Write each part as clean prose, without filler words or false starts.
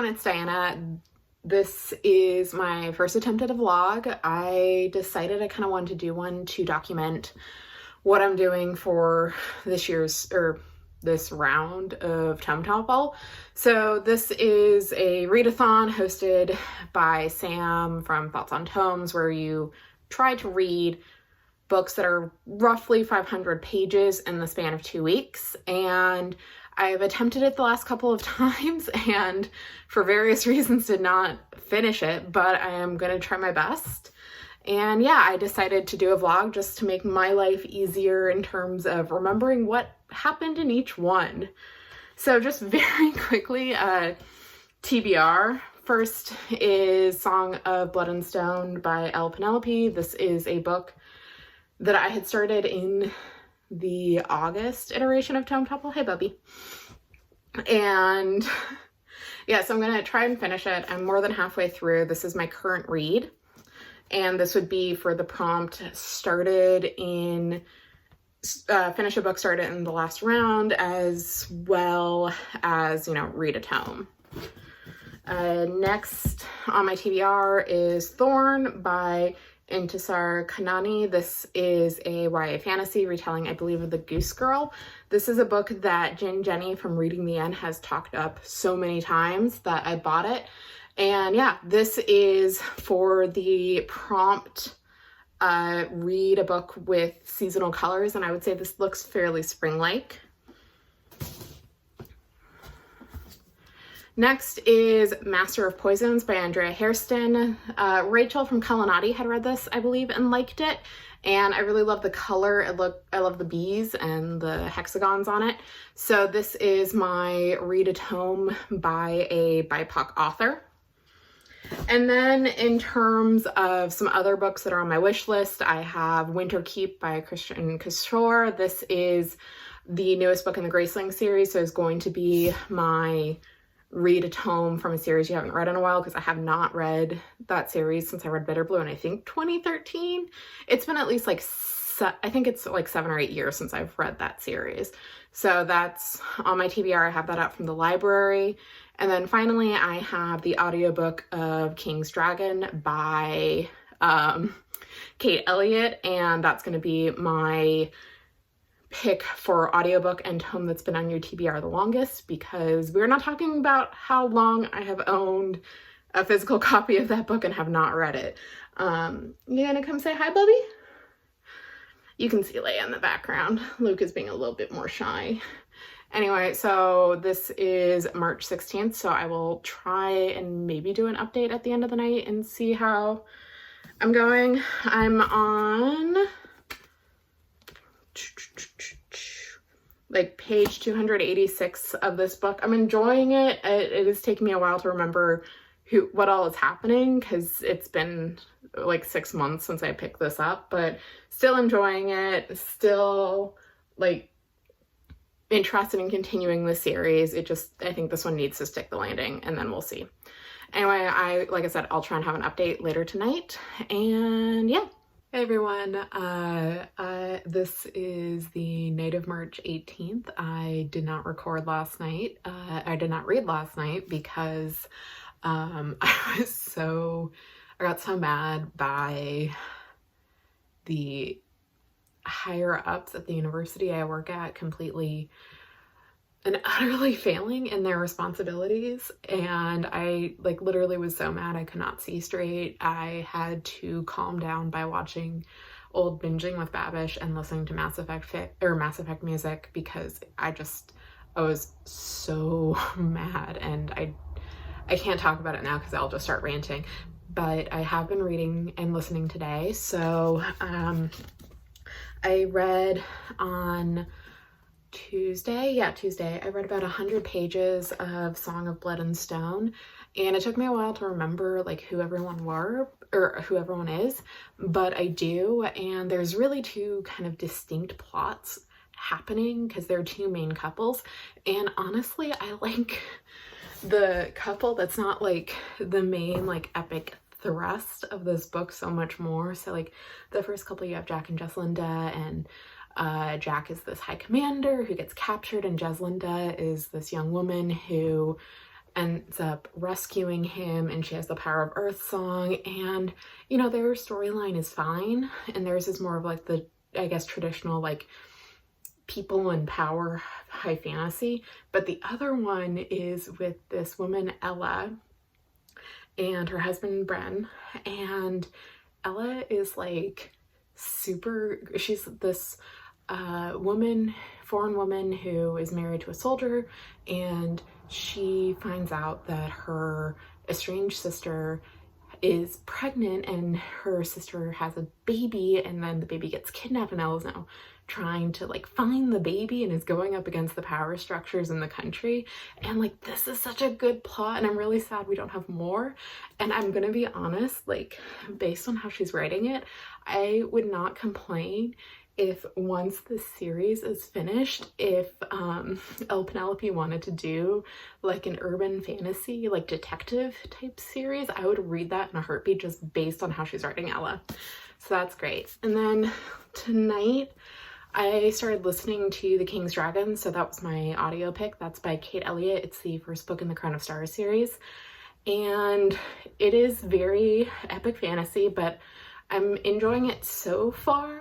everyone, it's Diana. This is my first attempt at a vlog. I decided I kind of wanted to do one to document what I'm doing for this round of Tome Topple. So this is a readathon hosted by Sam from Thoughts on Tomes, where you try to read books that are roughly 500 pages in the span of 2 weeks. And I've attempted it the last couple of times and for various reasons did not finish it, but I am going to try my best. And yeah, I decided to do a vlog just to make my life easier in terms of remembering what happened in each one. So just very quickly, TBR. First is Song of Blood and Stone by L. Penelope. This is a book that I had started in the August iteration of Tome Topple. Hey, Bubby. And yeah, so I'm going to try and finish it. I'm more than halfway through. This is my current read. And this would be for the prompt finish a book started in the last round, as well as, read a tome. Next on my TBR is Thorn by Intisar Kanani. This is a YA fantasy retelling, I believe, of the Goose Girl. This is a book that Jenny from Reading the End has talked up so many times that I bought it. And yeah, this is for the prompt, read a book with seasonal colors, and I would say this looks fairly spring-like. Next is Master of Poisons by Andrea Hairston. Rachel from Culinati had read this, I believe, and liked it. And I really love the color. I love the bees and the hexagons on it. So this is my read a tome by a BIPOC author. And then in terms of some other books that are on my wish list, I have Winter Keep by Christian Kishore. This is the newest book in the Graceling series, so it's going to be my read a tome from a series you haven't read in a while, because I have not read that series since I read Bitter Blue in I think 2013. It's been at least I think it's like 7 or 8 years since I've read that series. So that's on my TBR. I have that out from the library. And then finally, I have the audiobook of King's Dragon by Kate Elliott, and that's going to be my pick for audiobook and tome that's been on your TBR the longest, because we're not talking about how long I have owned a physical copy of that book and have not read it. You gonna come say hi, Bubby? You can see Leia in the background. Luke is being a little bit more shy. Anyway, so this is March 16th, so I will try and maybe do an update at the end of the night and see how I'm going. I'm on like page 286 of this book. I'm enjoying it. It is taking me a while to remember what all is happening, because it's been like 6 months since I picked this up, but still enjoying it, still like interested in continuing the series. I think this one needs to stick the landing, and then we'll see. Anyway, like I said, I'll try and have an update later tonight, and yeah. Hey everyone, this is the night of March 18th. I did not record last night. I did not read last night because I got so mad by the higher ups at the university I work at completely and utterly failing in their responsibilities, and I literally was so mad I could not see straight. I had to calm down by watching old Binging with Babish and listening to Mass Effect music, because I was so mad, and I can't talk about it now because I'll just start ranting. But I have been reading and listening today. So I read on Tuesday, I read about 100 pages of Song of Blood and Stone, and it took me a while to remember who everyone is, but I do, and there's really two kind of distinct plots happening because there are two main couples, and honestly, I like the couple that's not the main epic thrust of this book so much more. So the first couple, you have Jack and Jeslinda, and Jack is this high commander who gets captured, and Jeslinda is this young woman who ends up rescuing him, and she has the Power of Earth song, and you know, their storyline is fine, and theirs is more of like the, I guess, traditional like people and power high fantasy. But the other one is with this woman Ella and her husband Bren, and Ella is like she's this foreign woman who is married to a soldier, and she finds out that her estranged sister is pregnant and her sister has a baby, and then the baby gets kidnapped, and Ella's now trying to like find the baby and is going up against the power structures in the country. And like, this is such a good plot, and I'm really sad we don't have more. And I'm gonna be honest, like, based on how she's writing it, I would not complain if once the series is finished, if El Penelope wanted to do like an urban fantasy, like detective type series, I would read that in a heartbeat just based on how she's writing Ella. So that's great. And then tonight I started listening to The King's Dragon, so that was my audio pick. That's by Kate Elliott. It's the first book in the Crown of Stars series, and it is very epic fantasy, but I'm enjoying it so far.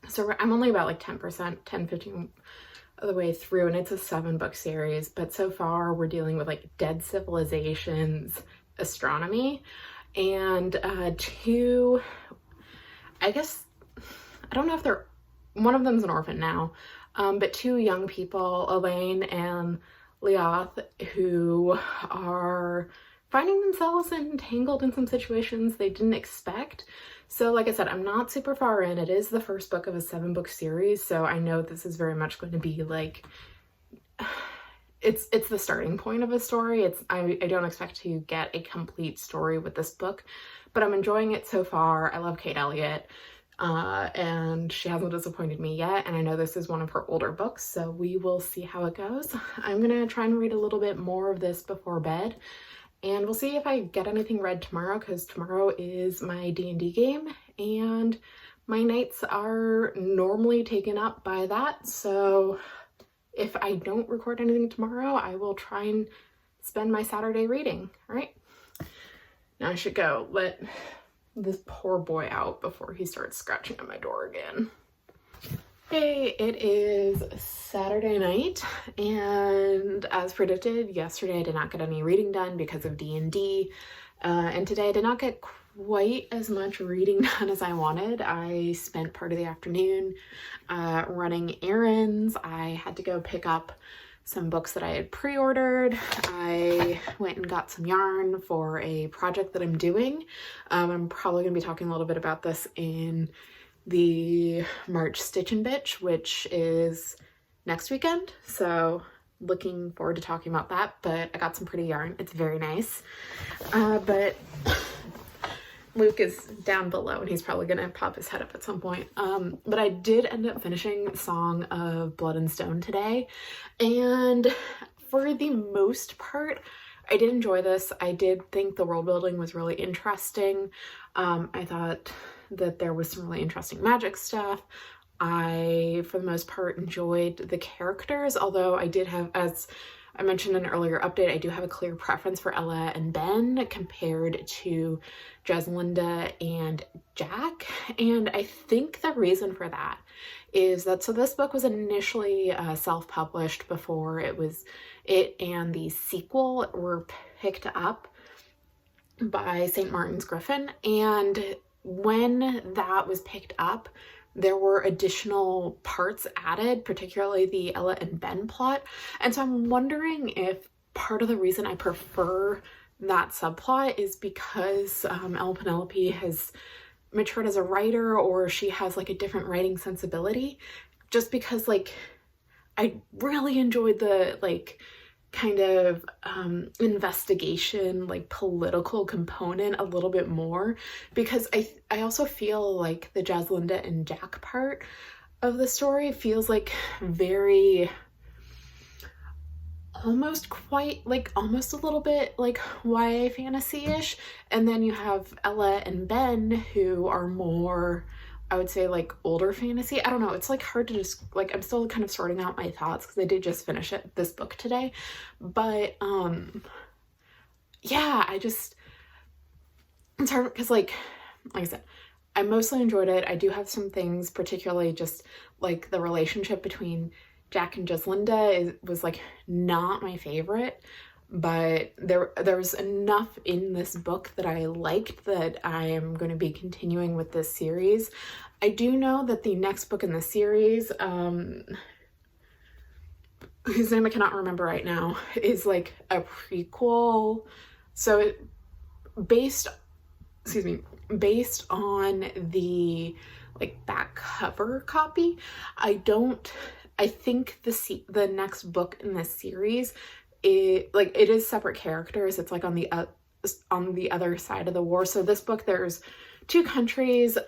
So I'm only about like 10-15 of the way through, and it's a 7-book series, but so far we're dealing with like dead civilizations, astronomy, and two, I guess, I don't know if one of them's an orphan now, but 2 young people, Elaine and Leoth, who are finding themselves entangled in some situations they didn't expect. So like I said, I'm not super far in. It is the first book of a 7-book series, so I know this is very much going to be like, it's the starting point of a story. I don't expect to get a complete story with this book, but I'm enjoying it so far. I love Kate Elliott. And she hasn't disappointed me yet, and I know this is one of her older books, so we will see how it goes. I'm gonna try and read a little bit more of this before bed, and we'll see if I get anything read tomorrow, because tomorrow is my D&D game, and my nights are normally taken up by that, so if I don't record anything tomorrow, I will try and spend my Saturday reading. All right, now I should go let this poor boy out before he starts scratching at my door again. Hey, it is Saturday night, and as predicted, yesterday I did not get any reading done because of D&D, and today I did not get quite as much reading done as I wanted. I spent part of the afternoon running errands. I had to go pick up some books that I had pre-ordered. I went and got some yarn for a project that I'm doing. I'm probably going to be talking a little bit about this in the March Stitch and Bitch, which is next weekend. So looking forward to talking about that, but I got some pretty yarn. It's very nice. But Luke is down below and he's probably gonna pop his head up at some point. But I did end up finishing Song of Blood and Stone today, and for the most part, I did enjoy this. I did think the world building was really interesting. I thought that there was some really interesting magic stuff. I, for the most part, enjoyed the characters, although I did have, as I mentioned in an earlier update, I do have a clear preference for Ella and Ben compared to Jeslinda and Jack. And I think the reason for that is that, so this book was initially self-published before it and the sequel were picked up by St. Martin's Griffin. And when that was picked up, there were additional parts added, particularly the Ella and Ben plot. And so I'm wondering if part of the reason I prefer that subplot is because Ella Penelope has matured as a writer, or she has like a different writing sensibility, just because like I really enjoyed the like kind of investigation, like political component a little bit more, because I also feel like the Jeslinda and Jack part of the story feels like very almost a little bit like YA fantasy-ish, and then you have Ella and Ben who are more, I would say like older fantasy. I don't know. It's like hard to just like, I'm still kind of sorting out my thoughts because I did just finish this book today. But yeah, it's hard because like I said, I mostly enjoyed it. I do have some things, particularly just like the relationship between Jack and Jeslinda was like not my favorite, but there's enough in this book that I liked that I am going to be continuing with this series. I do know that the next book in the series, whose name I cannot remember right now, is like a prequel. So based on the like back cover copy, I think the next book in this series, it is separate characters. It's like on the other side of the war. So this book, there's two countries,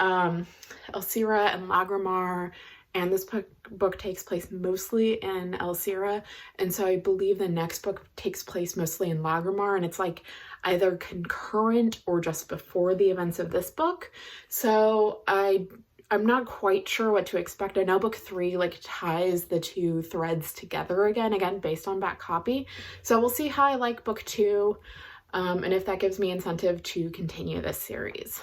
Elsira and Lagrimar, and this book takes place mostly in Elsira, and so I believe the next book takes place mostly in Lagrimar, and it's like either concurrent or just before the events of this book. So I'm not quite sure what to expect. I know book 3 like ties the two threads together again based on back copy. So we'll see how I like book 2, and if that gives me incentive to continue this series.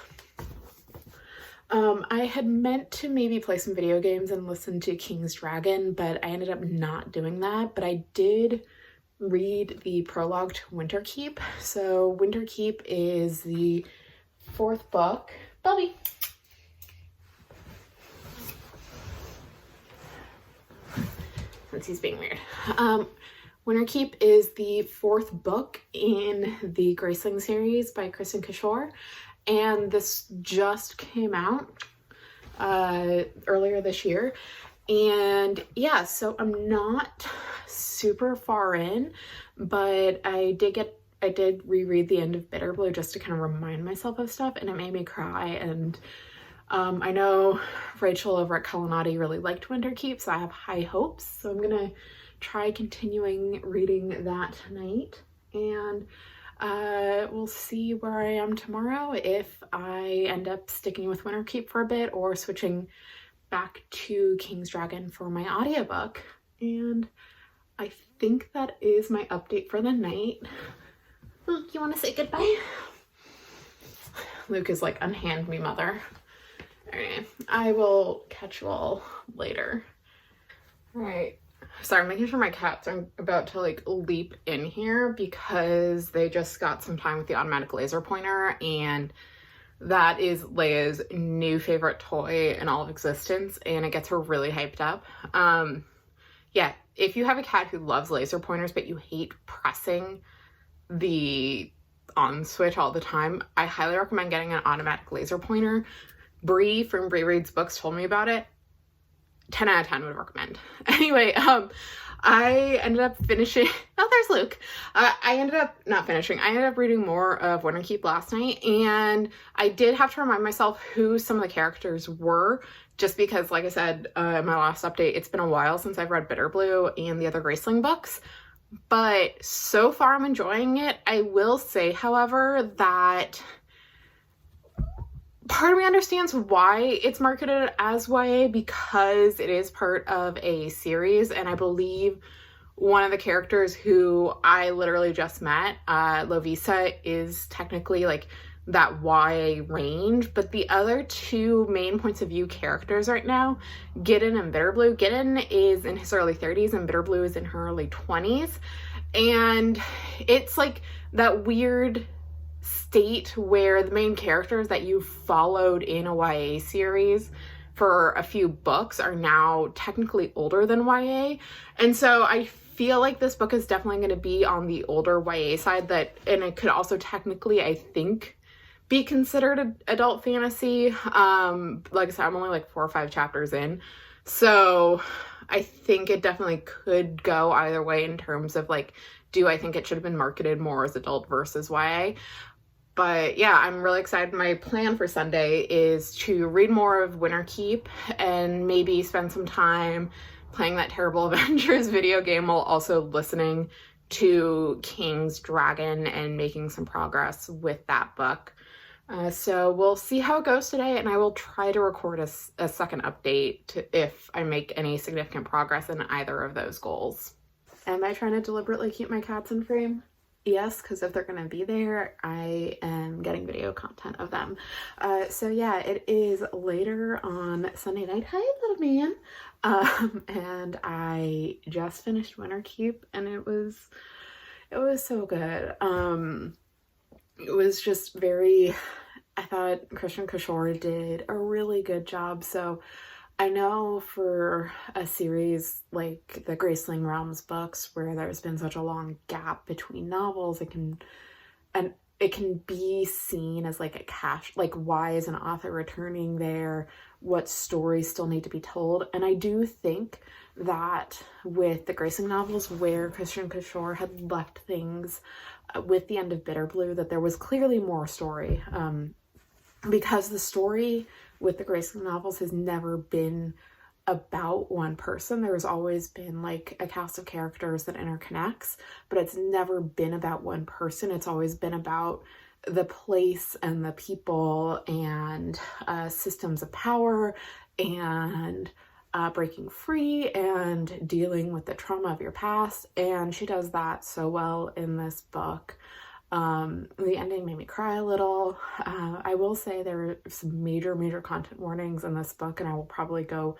I had meant to maybe play some video games and listen to King's Dragon, but I ended up not doing that. But I did read the prologue to Winterkeep. So Winterkeep is the 4th book. Bubby! Since he's being weird. Winterkeep is the 4th book in the Graceling series by Kristen Kishore. And this just came out earlier this year. And yeah, so I'm not super far in, but I did reread the end of Bitterblue just to kind of remind myself of stuff, and it made me cry. And I know Rachel over at Kalanati really liked Winterkeep, so I have high hopes. So I'm gonna try continuing reading that tonight, and we'll see where I am tomorrow, if I end up sticking with Winterkeep for a bit or switching back to King's Dragon for my audiobook. And I think that is my update for the night. Luke, you want to say goodbye? Luke is like, unhand me, mother. Alright, I will catch you all later. Alright. Sorry, I'm making sure my cats are about to like leap in here because they just got some time with the automatic laser pointer, and that is Leia's new favorite toy in all of existence, and it gets her really hyped up. Yeah, if you have a cat who loves laser pointers but you hate pressing the on switch all the time, I highly recommend getting an automatic laser pointer. Bree from Bree Reads Books told me about it. 10 out of 10 would recommend. Anyway, I ended up finishing, oh, there's Luke. I ended up reading more of Winterkeep last night, and I did have to remind myself who some of the characters were, just because, like I said, in my last update, it's been a while since I've read Bitterblue and the other Graceling books, but so far I'm enjoying it. I will say, however, that part of me understands why it's marketed as YA, because it is part of a series, and I believe one of the characters who I literally just met, Lovisa, is technically like that YA range, but the other two main points of view characters right now, Gideon and Bitterblue. Gideon is in his early 30s and Bitterblue is in her early 20s, and it's like that weird state where the main characters that you followed in a YA series for a few books are now technically older than YA. And so I feel like this book is definitely going to be on the older YA side, and it could also technically, I think, be considered adult fantasy. Like I said, I'm only like 4 or 5 chapters in, so I think it definitely could go either way in terms of like, do I think it should have been marketed more as adult versus YA? But yeah, I'm really excited. My plan for Sunday is to read more of Winterkeep and maybe spend some time playing that Terrible Adventures video game while also listening to King's Dragon and making some progress with that book. So we'll see how it goes today, and I will try to record a second update if I make any significant progress in either of those goals. Am I trying to deliberately keep my cats in frame? Yes, because if they're going to be there, I am getting video content of them. So yeah, it is later on Sunday night. Hi, little man. And I just finished Winter Keep, and it was so good. It was just very, I thought Christian Kishore did a really good job. So I know for a series like the Graceling Realms books, where there's been such a long gap between novels, it can be seen as like a cash, like why is an author returning there? What stories still need to be told? And I do think that with the Graceling novels, where Christian Kishore had left things with the end of Bitter Blue, that there was clearly more story, because the story with the Graceling novels has never been about one person. There's always been like a cast of characters that interconnects, but it's never been about one person. It's always been about the place and the people and systems of power and breaking free and dealing with the trauma of your past. And she does that so well in this book. The ending made me cry a little. I will say there were some major content warnings in this book, and I will probably go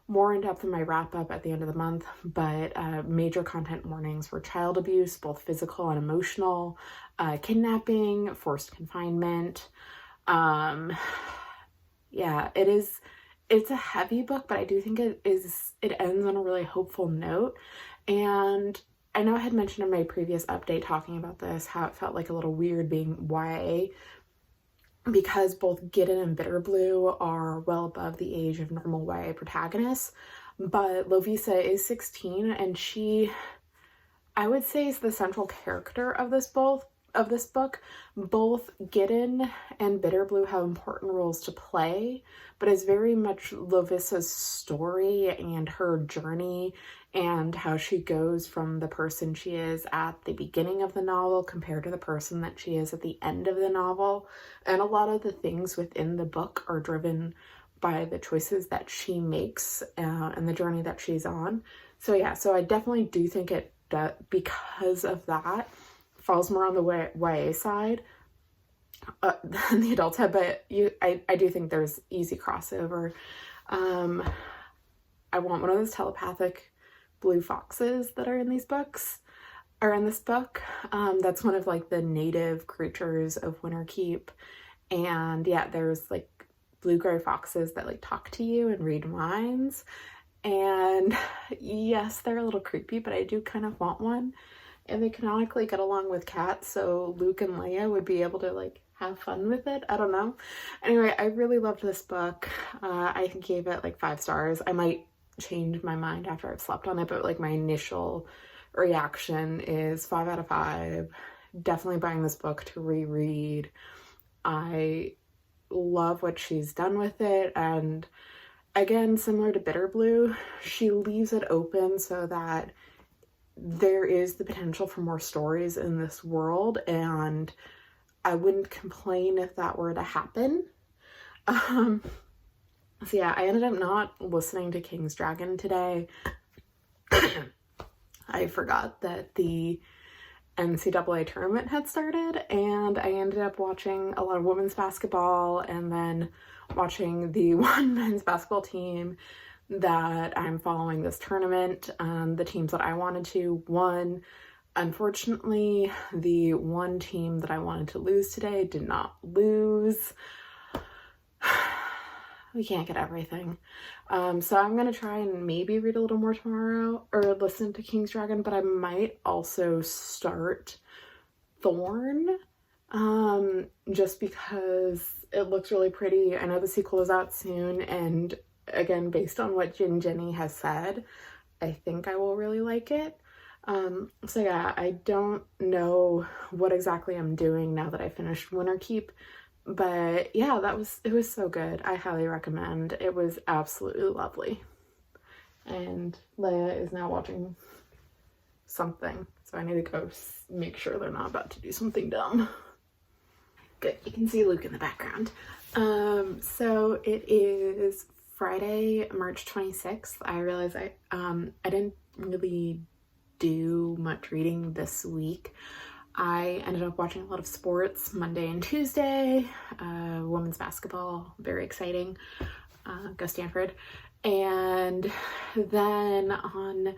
more in depth in my wrap up at the end of the month, but major content warnings for child abuse, both physical and emotional, kidnapping, forced confinement. Yeah, it's a heavy book, but I do think it ends on a really hopeful note. And I know I had mentioned in my previous update talking about this, how it felt like a little weird being YA, because both Gideon and Bitter Blue are well above the age of normal YA protagonists, but Lovisa is 16, and she, I would say, is the central character of this book. Both Gideon and Bitter Blue have important roles to play, but it's very much Lovisa's story and her journey and how she goes from the person she is at the beginning of the novel compared to the person that she is at the end of the novel. And a lot of the things within the book are driven by the choices that she makes and the journey that she's on. So yeah, so I definitely do think that because of that, falls more on the YA side than the adult side, but I do think there's easy crossover. I want one of those telepathic blue foxes that are in these books, are in this book. That's one of like the native creatures of Winter Keep. And yeah, there's like blue-gray foxes that like talk to you and read minds. And yes, they're a little creepy, but I do kind of want one. And they canonically get along with cats, so Luke and Leia would be able to like have fun with it. I don't know. Anyway, I really loved this book. I gave it like 5 stars. I might change my mind after I've slept on it, but like my initial reaction is 5 out of 5. Definitely buying this book to reread. I love what she's done with it, and again, similar to Bitter Blue, she leaves it open so that there is the potential for more stories in this world, and I wouldn't complain if that were to happen. So yeah, I ended up not listening to King's Dragon today. I forgot that the NCAA tournament had started, and I ended up watching a lot of women's basketball and then watching the one men's basketball team that I'm following this tournament. The teams that I wanted to won. Unfortunately, the one team that I wanted to lose today did not lose. We can't get everything. So I'm going to try and maybe read a little more tomorrow or listen to King's Dragon, but I might also start Thorn, just because it looks really pretty. I know the sequel is out soon, and again, based on what Jenny has said, I think I will really like it. So yeah, I don't know what exactly I'm doing now that I finished Winter Keep, but yeah, it was so good. I highly recommend. It was absolutely lovely. And Leia is now watching something, so I need to go make sure they're not about to do something dumb. Good, you can see Luke in the background. So it is Friday, March 26th. I realized I didn't really do much reading this week. I ended up watching a lot of sports Monday and Tuesday, women's basketball, very exciting, go Stanford. And then on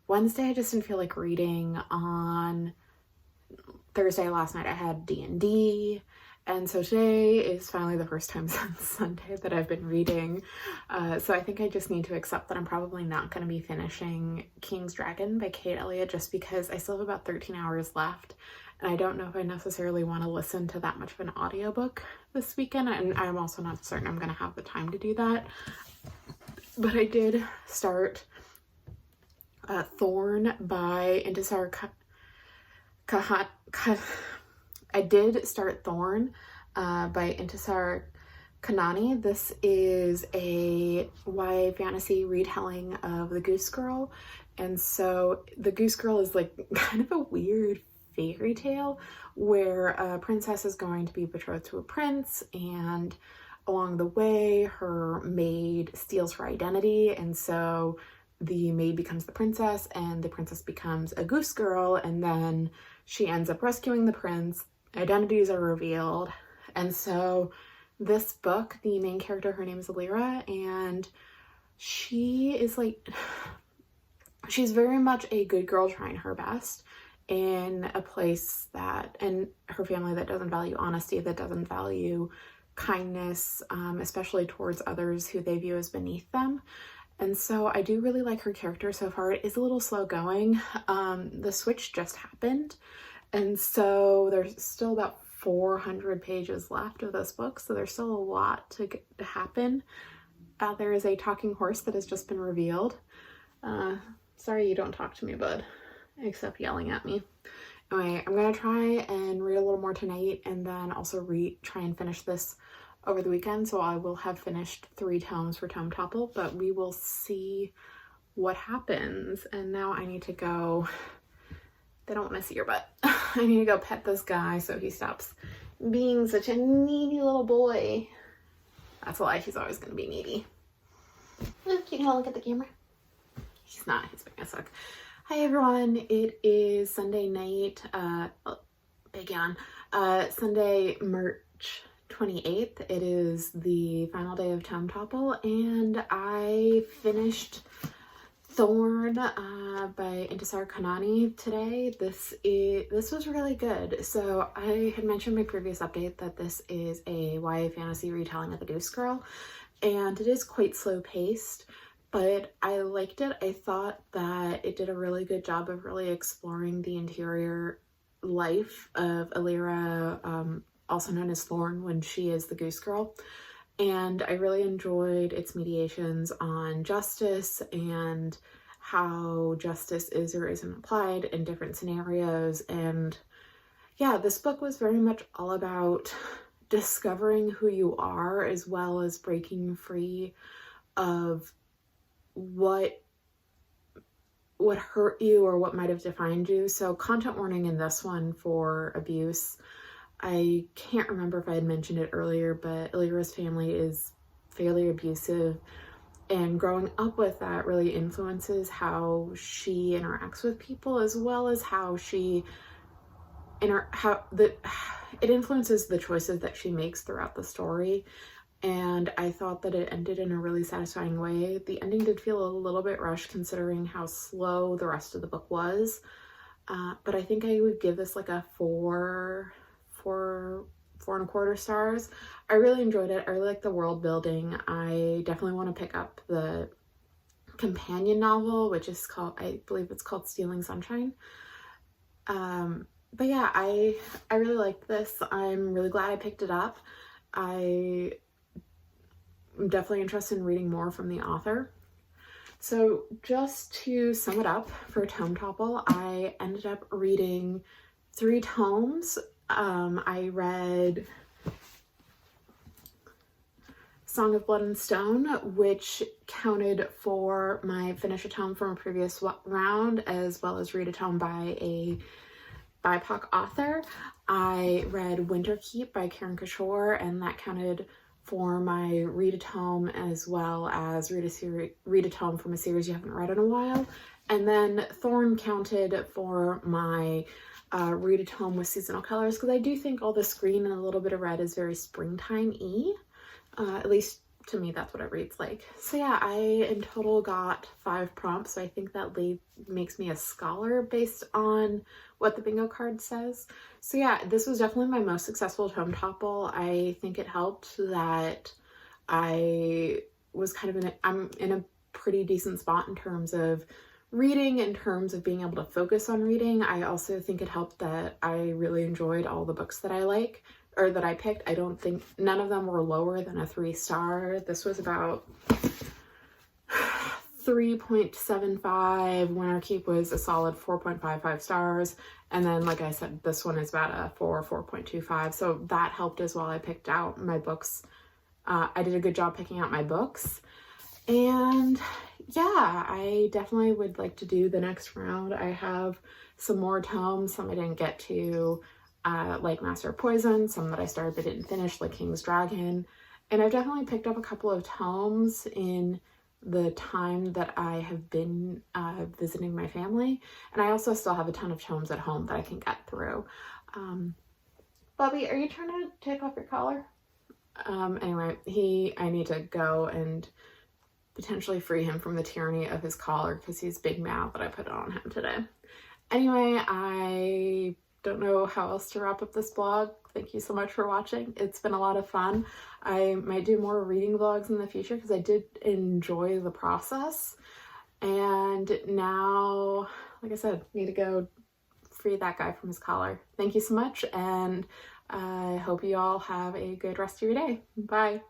Wednesday, I just didn't feel like reading. On Thursday, last night, I had D&D. And so today is finally the first time since Sunday that I've been reading. So I think I just need to accept that I'm probably not going to be finishing King's Dragon by Kate Elliott, just because I still have about 13 hours left. And I don't know if I necessarily want to listen to that much of an audiobook this weekend. And I'm also not certain I'm going to have the time to do that. But I did start Thorn by Intisar I did start Thorn by Intisar Kanani. This is a YA fantasy retelling of The Goose Girl. And so The Goose Girl is like kind of a weird fairy tale where a princess is going to be betrothed to a prince, and along the way her maid steals her identity, and so the maid becomes the princess and the princess becomes a goose girl, and then she ends up rescuing the prince. Identities are revealed. And so this book, the main character, her name is Alira, and she is like, she's very much a good girl trying her best in a place that, and her family that doesn't value honesty, that doesn't value kindness, especially towards others who they view as beneath them. And so I do really like her character so far. It is a little slow going. The switch just happened. And so there's still about 400 pages left of this book. So there's still a lot to happen. There is a talking horse that has just been revealed. Sorry you don't talk to me, bud, except yelling at me. Anyway, I'm going to try and read a little more tonight, and then also try and finish this over the weekend. So I will have finished 3 tomes for Tome Topple, but we will see what happens. And now I need to go. They don't want to see your butt. I need to go pet this guy so he stops being such a needy little boy. That's a lie. He's always going to be needy. Look, you can look at the camera. He's not. He's being a suck. Hi everyone. It is Sunday night. Big yawn. Sunday, March 28th. It is the final day of Tome Topple, and I finished Thorn by Intisar Kanani today. This was really good. So I had mentioned in my previous update that this is a YA fantasy retelling of The Goose Girl, and it is quite slow paced, but I liked it. I thought that it did a really good job of really exploring the interior life of Alira, also known as Thorn, when she is the Goose Girl. And I really enjoyed its mediations on justice and how justice is or isn't applied in different scenarios. And yeah, this book was very much all about discovering who you are, as well as breaking free of what hurt you or what might have defined you. So content warning in this one for abuse. I can't remember if I had mentioned it earlier, but Alira's family is fairly abusive, and growing up with that really influences how she interacts with people, as well as how it influences the choices that she makes throughout the story. And I thought that it ended in a really satisfying way. The ending did feel a little bit rushed considering how slow the rest of the book was, but I think I would give this like a 4.25 stars. I really enjoyed it. I really like the world building. I definitely want to pick up the companion novel, which is called, I believe it's called Stealing Sunshine. But yeah, I really liked this. I'm really glad I picked it up. I'm definitely interested in reading more from the author. So just to sum it up for Tome Topple, I ended up reading 3 tomes. I read Song of Blood and Stone, which counted for my finish a tome from a previous round, as well as read a tome by BIPOC author. I read Winterkeep by Karen Kishore, and that counted for my read-a-tome, as well as read a tome from a series you haven't read in a while. And then Thorn counted for my read-a-tome with seasonal colors, because I do think all this green and a little bit of red is very springtime-y. At least to me, that's what it reads like. So yeah, I in total got 5 prompts. So I think that makes me a scholar based on what the bingo card says. So yeah, this was definitely my most successful Tome Topple. I think it helped that I was kind of I'm in a pretty decent spot in terms of reading, in terms of being able to focus on reading. I also think it helped that I really enjoyed all the books that I like, or that I picked. I don't think, none of them were lower than a 3-star. This was about 3.75. Winterkeep was a solid 4.55 stars. And then, like I said, this one is about a 4.25. So that helped as well. I picked out my books. I did a good job picking out my books. And yeah, I definitely would like to do the next round. I have some more tomes, some I didn't get to, like Master of Poison, some that I started but didn't finish, like King's Dragon. And I've definitely picked up a couple of tomes in the time that I have been visiting my family. And I also still have a ton of tomes at home that I can get through. Bubby, are you trying to take off your collar? Anyway, I need to go and potentially free him from the tyranny of his collar, because he's big mad that I put it on him today. Anyway, I don't know how else to wrap up this vlog. Thank you so much for watching. It's been a lot of fun. I might do more reading vlogs in the future, because I did enjoy the process. And now, like I said, need to go free that guy from his collar. Thank you so much, and I hope you all have a good rest of your day. Bye.